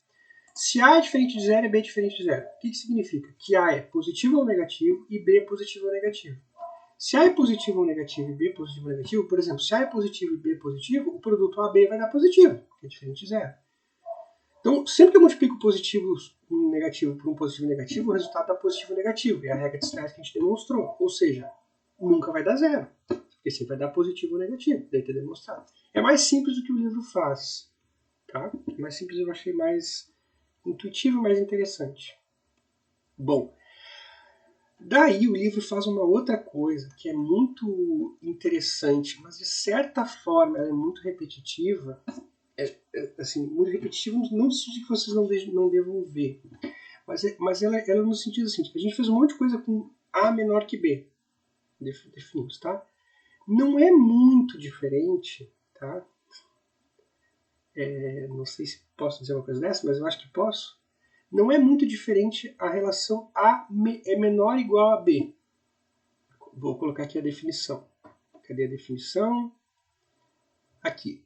Se A é diferente de zero e B é diferente de zero, o que significa? Que A é positivo ou negativo e B é positivo ou negativo. Se A é positivo ou negativo e B é positivo ou negativo, por exemplo, se A é positivo e B é positivo, o produto AB vai dar positivo, que é diferente de zero. Então, sempre que eu multiplico positivo negativo por um positivo negativo, o resultado dá positivo ou negativo. É a regra de sinais que a gente demonstrou. Ou seja, nunca vai dar zero, porque sempre vai dar positivo ou negativo, daí ter demonstrado. É mais simples do que o livro faz, tá? É mais simples, eu achei mais intuitivo e mais interessante. Bom, daí o livro faz uma outra coisa que é muito interessante, mas de certa forma ela é muito repetitiva. Assim, muito repetitiva no sentido que vocês não devam ver, mas ela no sentido assim, a gente fez um monte de coisa com A menor que B, definimos, tá? Não é muito diferente, tá? Não sei se posso dizer uma coisa dessa, mas eu acho que posso. Não é muito diferente a relação A é menor ou igual a B. Vou colocar aqui a definição. Cadê a definição? Aqui.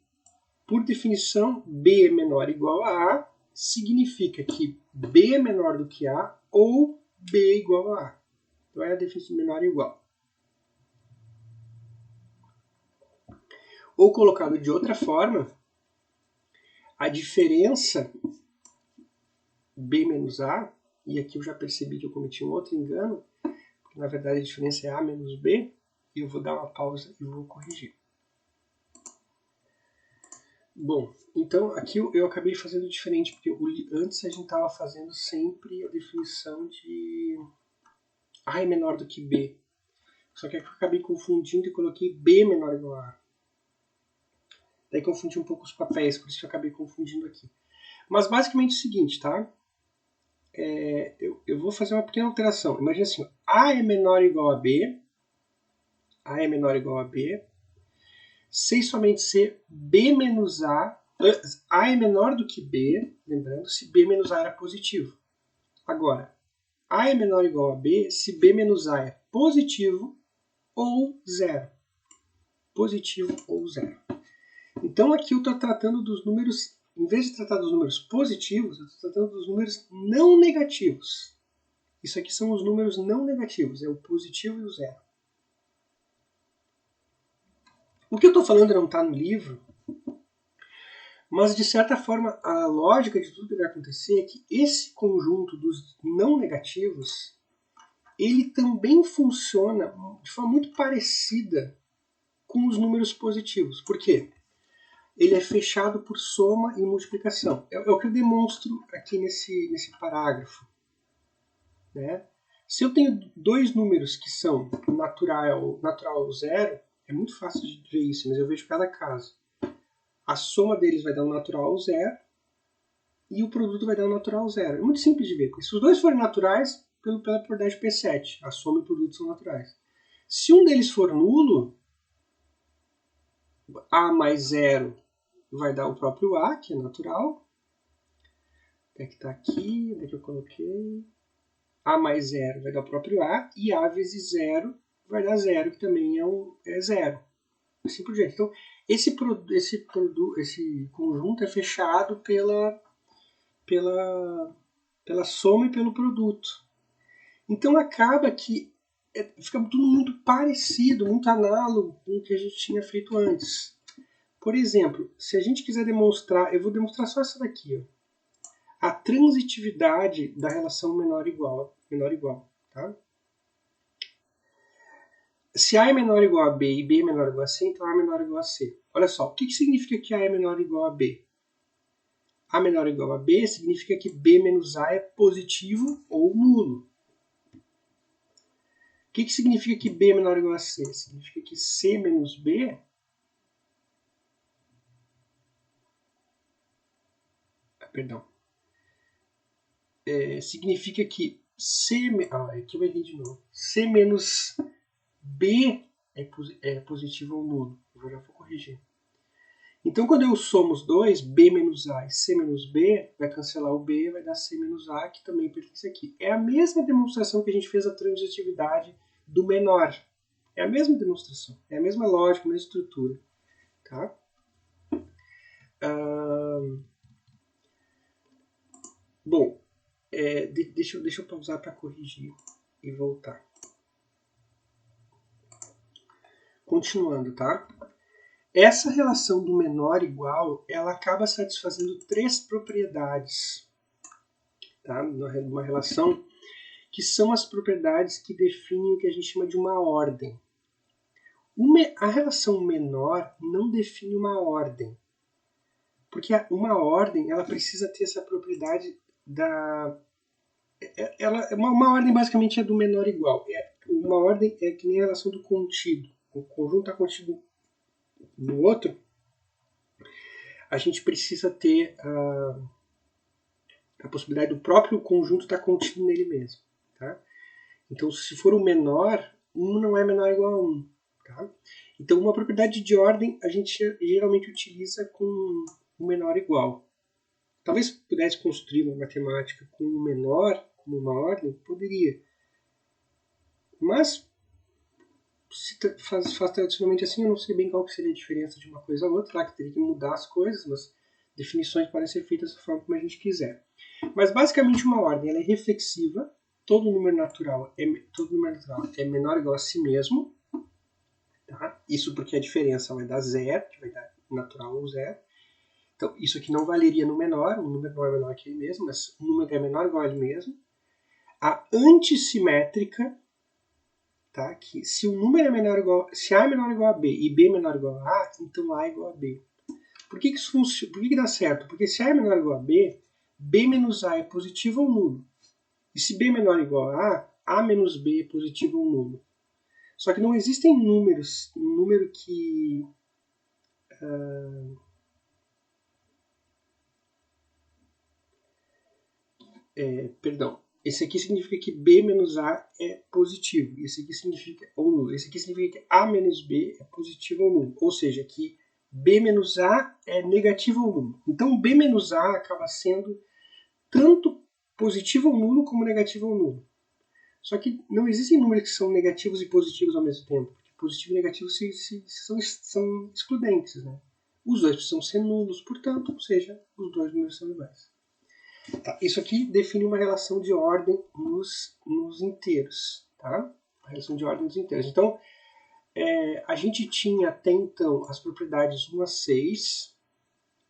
Por definição, B é menor ou igual a A significa que B é menor do que A ou B é igual a A. Então é a definição de menor ou igual. Ou colocado de outra forma, a diferença B menos A, e aqui eu já percebi que eu cometi um outro engano, porque na verdade a diferença é A menos B, e eu vou dar uma pausa e vou corrigir. Bom, então aqui eu acabei fazendo diferente, porque antes a gente estava fazendo sempre a definição de A é menor do que B. Só que aqui eu acabei confundindo e coloquei B menor ou igual a A. Daí confundi um pouco os papéis, por isso que eu acabei confundindo aqui. Mas basicamente é o seguinte, tá? Eu vou fazer uma pequena alteração. Imagina assim, A é menor ou igual a B. A é menor ou igual a B. Sem somente ser B menos A. A é menor do que B, lembrando, se B menos A era positivo. Agora, A é menor ou igual a B se B menos A é positivo ou zero. Positivo ou zero. Então aqui eu estou tratando dos números, em vez de tratar dos números positivos, eu estou tratando dos números não negativos. Isso aqui são os números não negativos, é o positivo e o zero. O que eu estou falando não está no livro, mas de certa forma a lógica de tudo que vai acontecer é que esse conjunto dos não negativos, ele também funciona de forma muito parecida com os números positivos. Por quê? Ele é fechado por soma e multiplicação. É o que eu demonstro aqui nesse parágrafo. Né? Se eu tenho dois números que são natural zero, é muito fácil de ver isso, mas eu vejo cada caso. A soma deles vai dar um natural zero e o produto vai dar um natural zero. É muito simples de ver, porque se os dois forem naturais, pela propriedade de P7, a soma e o produto são naturais. Se um deles for nulo, A mais zero vai dar o próprio A, que é natural. Onde é que está aqui? Onde é que eu coloquei? A mais zero vai dar o próprio A, e A vezes zero vai dar zero, que também é zero. Assim por diante. Então, esse conjunto é fechado pela soma e pelo produto. Então acaba que fica tudo muito parecido, muito análogo com o que a gente tinha feito antes. Por exemplo, se a gente quiser demonstrar, eu vou demonstrar só essa daqui, ó, a transitividade da relação menor-igual, tá? Se A é menor ou igual a B e B é menor ou igual a C, então A é menor ou igual a C. Olha só, o que significa que A é menor ou igual a B? A menor ou igual a B significa que B menos A é positivo ou nulo. O que significa que B é menor ou igual a C? Significa que C menos B significa que aqui eu errei de novo. C menos B é positivo ou nulo. Eu já vou corrigir. Então, quando eu somo os dois, B menos A e C menos B, vai cancelar o B, vai dar C menos A, que também pertence aqui. É a mesma demonstração que a gente fez a transitividade do menor. É a mesma demonstração, é a mesma lógica, a mesma estrutura. Tá? Bom, deixa eu pausar para corrigir e voltar. Continuando, tá? Essa relação do menor igual, ela acaba satisfazendo três propriedades, tá? Uma relação que são as propriedades que definem o que a gente chama de uma ordem. A relação menor não define uma ordem, porque uma ordem ela precisa ter essa propriedade uma ordem basicamente é do menor igual. Uma ordem é que nem a relação do contido. O conjunto está contido no outro. A gente precisa ter a possibilidade do próprio conjunto estar contido nele mesmo. Tá? Então, se for o menor, 1 não é menor ou igual a 1. Tá? Então, uma propriedade de ordem a gente geralmente utiliza com o menor igual. Talvez pudesse construir uma matemática com o menor como uma ordem, poderia. Mas, se faz tradicionalmente assim, eu não sei bem qual que seria a diferença de uma coisa a outra, que teria que mudar as coisas, mas definições podem ser feitas da forma como a gente quiser. Mas, basicamente, uma ordem ela é reflexiva, todo número natural é menor ou igual a si mesmo. Tá? Isso porque a diferença vai dar zero, que vai dar natural ou zero. Então, isso aqui não valeria no menor, o número não é menor que ele mesmo, mas o número é menor ou igual a ele mesmo. A antissimétrica, tá? Que se o número é menor ou igual, se A é menor ou igual a B e B é menor ou igual a A, então A é igual a B. Por que isso funciona? Por que dá certo? Porque se A é menor ou igual a B, B menos A é positivo ou nulo. E se B é menor ou igual a A menos B é positivo ou nulo. Só que não existem números, um número que esse aqui significa que B menos A é positivo. Esse aqui significa ou nulo. Esse aqui significa que A menos B é positivo ou nulo. Ou seja, que B menos A é negativo ou nulo. Então, B menos A acaba sendo tanto positivo ou nulo como negativo ou nulo. Só que não existem números que são negativos e positivos ao mesmo tempo. Porque positivo e negativo são excludentes. Né? Os dois precisam ser nulos, portanto, ou seja, os dois números são iguais. Tá? Isso aqui define uma relação de ordem nos inteiros. Tá? Uma relação de ordem nos inteiros. Então, a gente tinha até então as propriedades 1 a 6,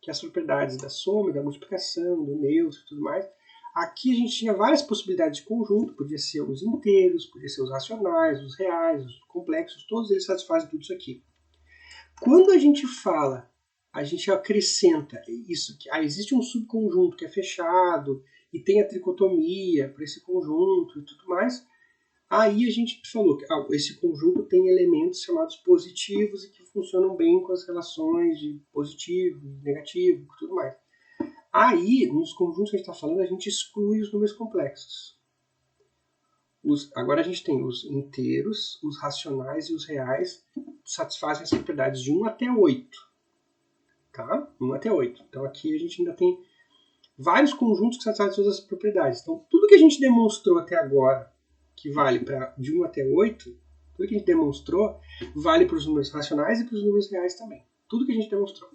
que é as propriedades da soma, da multiplicação, do neutro e tudo mais. Aqui a gente tinha várias possibilidades de conjunto, podia ser os inteiros, podia ser os racionais, os reais, os complexos, todos eles satisfazem tudo isso aqui. Quando a gente fala, a gente acrescenta isso, que existe um subconjunto que é fechado e tem a tricotomia para esse conjunto e tudo mais, aí a gente falou que esse conjunto tem elementos chamados positivos e que funcionam bem com as relações de positivo, negativo e tudo mais. Aí, nos conjuntos que a gente está falando, a gente exclui os números complexos. Agora a gente tem os inteiros, os racionais e os reais satisfazem as propriedades de 1 até 8. Tá? 1 até 8. Então aqui a gente ainda tem vários conjuntos que satisfazem todas as propriedades. Então tudo que a gente demonstrou até agora, que vale de 1 até 8, tudo que a gente demonstrou vale para os números racionais e para os números reais também. tudo que a gente demonstrou.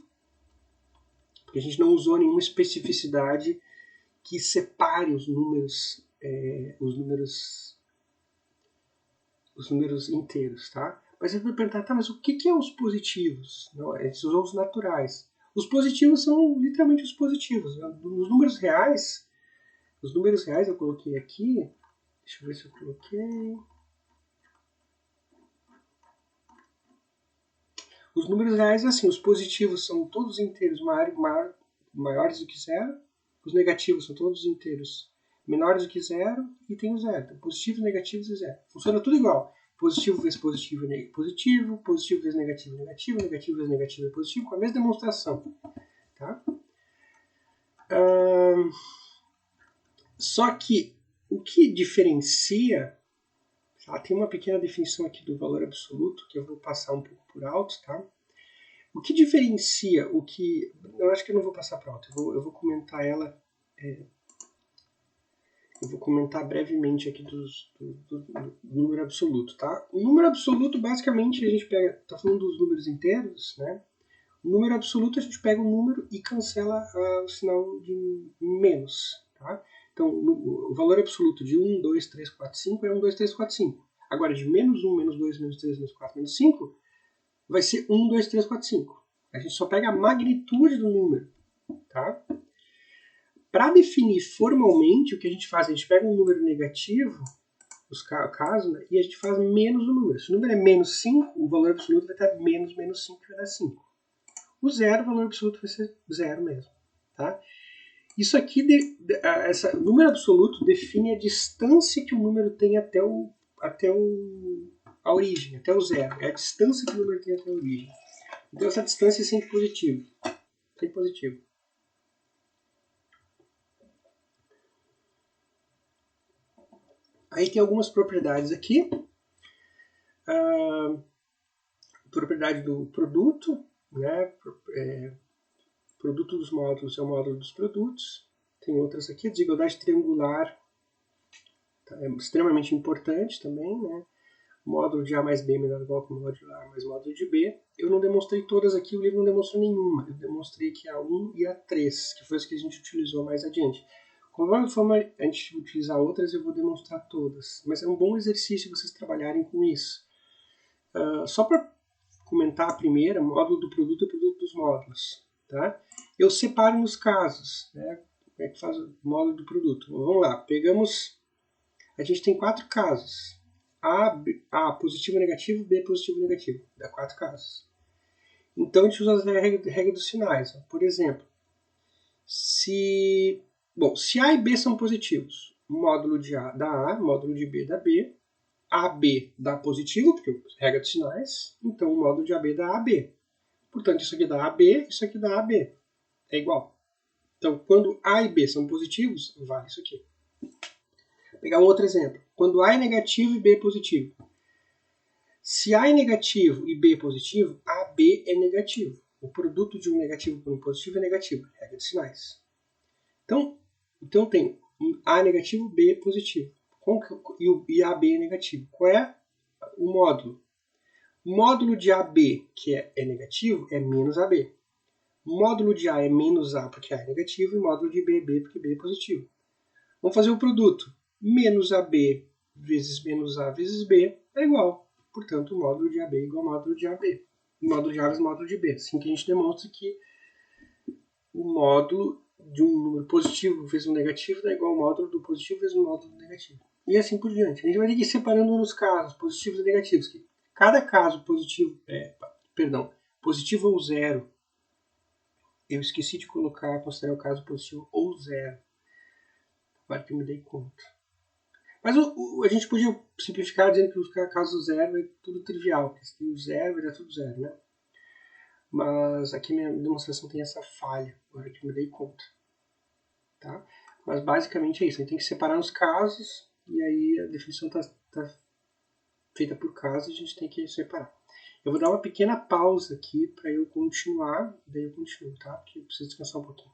Porque a gente não usou nenhuma especificidade que separe os números inteiros, tá? Mas você vai perguntar, tá, mas o que é os positivos? Não, esses usou os naturais. Os positivos são literalmente os positivos. Os números reais eu coloquei aqui, deixa eu ver se eu coloquei. Os números reais, assim, os positivos são todos inteiros maiores do que zero, os negativos são todos inteiros menores do que zero e tem o zero. Então, positivos, negativos e zero. Funciona tudo igual. Positivo vezes positivo é positivo, positivo vezes negativo é negativo, negativo vezes negativo é positivo, com a mesma demonstração. Tá? Só que o que diferencia, tá? Tem uma pequena definição aqui do valor absoluto, que eu vou passar um pouco por alto, tá? O que diferencia o que... Eu acho que eu não vou passar por alto, eu vou comentar ela... Eu vou comentar brevemente aqui do número absoluto, tá? O número absoluto, basicamente, a gente pega... Tá falando dos números inteiros, né? O número absoluto, a gente pega o número e cancela o sinal de menos, tá? Então, o valor absoluto de 1, 2, 3, 4, 5 é 1, 2, 3, 4, 5. Agora, de menos 1, menos 2, menos 3, menos 4, menos 5, vai ser 1, 2, 3, 4, 5. A gente só pega a magnitude do número, tá? Para definir formalmente, o que a gente faz? A gente pega um número negativo, os casos, né, e a gente faz menos o número. Se o número é menos 5, o valor absoluto vai estar menos 5, que vai dar 5. O zero, o valor absoluto vai ser zero mesmo. Tá? Isso aqui, número absoluto define a distância que o número tem até a origem, até o zero. É a distância que o número tem até a origem. Então essa distância é sempre positiva. Sempre positivo. Aí tem algumas propriedades aqui. Propriedade do produto, né? Produto dos módulos é o módulo dos produtos. Tem outras aqui. A desigualdade triangular é extremamente importante também, né? Módulo de A mais B menor ou igual que módulo de A mais módulo de B. Eu não demonstrei todas aqui, o livro não demonstrou nenhuma. Eu demonstrei aqui a 1 e a 3, que foi as que a gente utilizou mais adiante. Conforme a gente utilizar outras, eu vou demonstrar todas. Mas é um bom exercício vocês trabalharem com isso. Só para comentar a primeira, módulo do produto e produto dos módulos. Tá? Eu separo nos casos. Né? Como é que faz o módulo do produto? Vamos lá, pegamos... A gente tem 4 casos. A positivo negativo, B positivo negativo. Dá 4 casos. Então a gente usa a regra dos sinais. Por exemplo, se A e B são positivos, módulo de A dá A, módulo de B dá B, AB dá positivo, porque é regra dos sinais, então o módulo de AB dá AB. Portanto, isso aqui dá AB, isso aqui dá AB. É igual. Então, quando A e B são positivos, vale isso aqui. Vou pegar um outro exemplo. Quando A é negativo e B é positivo. Se A é negativo e B é positivo, AB é negativo. O produto de um negativo por um positivo é negativo. Regra de sinais. Então tem A negativo, B positivo. E AB é negativo. Qual é o módulo? O módulo de AB, que é negativo, é menos AB. O módulo de A é menos A porque A é negativo, e o módulo de B é B porque B é positivo. Vamos fazer o produto. Menos AB vezes menos A vezes B é igual. Portanto, o módulo de AB é igual ao módulo de AB. O módulo de A vezes o módulo de B. Assim que a gente demonstra que o módulo de um número positivo vezes um negativo dá igual ao módulo do positivo vezes o módulo do negativo. E assim por diante. A gente vai ter que ir separando nos casos, positivos e negativos. Cada caso positivo, positivo ou zero, eu esqueci de considerar o caso positivo ou zero. Agora que eu me dei conta. Mas a gente podia simplificar dizendo que os casos zero é tudo trivial. Porque se tem o zero, vai dar tudo zero, né? Mas aqui minha demonstração tem essa falha, agora que eu me dei conta. Tá? Mas basicamente é isso. A gente tem que separar os casos e aí a definição está feita por casos e a gente tem que separar. Eu vou dar uma pequena pausa aqui para eu continuar, daí eu continuo, tá? Porque eu preciso descansar um pouquinho.